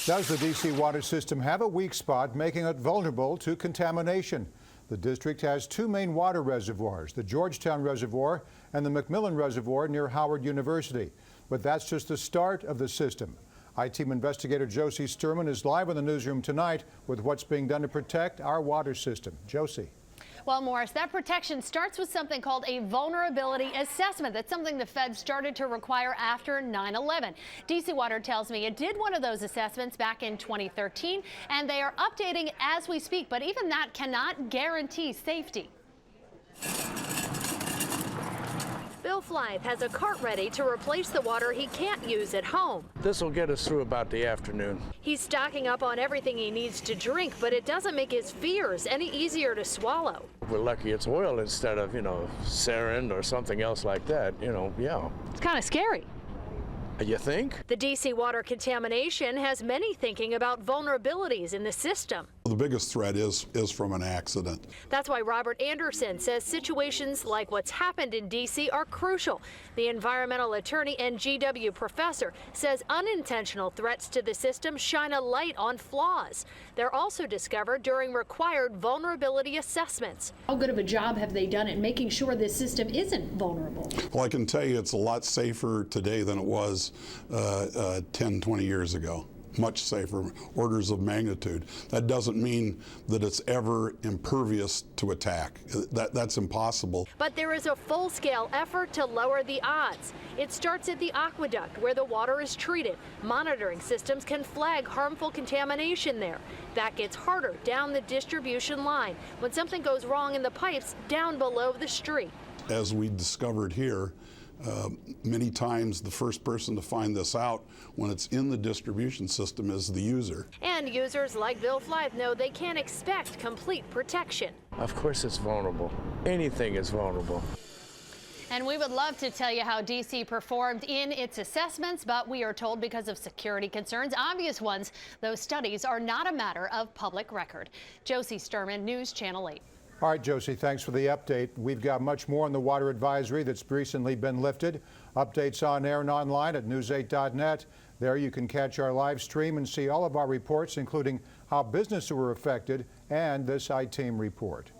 Does the D.C. water system have a weak spot, making it vulnerable to contamination? The district has two main water reservoirs, the Georgetown Reservoir and the McMillan Reservoir near Howard University. But that's just the start of the system. I-Team investigator Josie Sturman is live in the newsroom tonight with what's being done to protect our water system. Josie. Well, Morris, that protection starts with something called a vulnerability assessment. That's something the feds started to require after 9/11. DC Water tells me it did one of those assessments back in 2013, and they are updating as we speak. But even that cannot guarantee safety. Bill Flythe has a cart ready to replace the water he can't use at home. This will get us through about the afternoon. He's stocking up on everything he needs to drink, but it doesn't make his fears any easier to swallow. We're lucky it's oil instead of, sarin or something else like that, yeah. It's kind of scary. You think? The DC water contamination has many thinking about vulnerabilities in the system. The biggest threat is from an accident. That's why Robert Anderson says situations like what's happened in DC are crucial. The environmental attorney and GW professor says unintentional threats to the system shine a light on flaws. They're also discovered during required vulnerability assessments. How good of a job have they done at making sure this system isn't vulnerable? Well, I can tell you it's a lot safer today than it was 10, 20 years ago. Much safer, orders of magnitude. That doesn't mean that it's ever impervious to attack. That's impossible. But there is a full-scale effort to lower the odds. It starts at the aqueduct where the water is treated. Monitoring systems can flag harmful contamination there. That gets harder down the distribution line when something goes wrong in the pipes down below the street. As we discovered here, many times the first person to find this out when it's in the distribution system is the user. And users like Bill Flythe know they can't expect complete protection. Of course it's vulnerable. Anything is vulnerable. And we would love to tell you how DC performed in its assessments, but we are told because of security concerns, obvious ones, those studies are not a matter of public record. Josie Sturman, News Channel 8. All right, Josie, thanks for the update. We've got much more on the water advisory that's recently been lifted. Updates on air and online at news8.net. There you can catch our live stream and see all of our reports, including how businesses were affected and this I-Team report.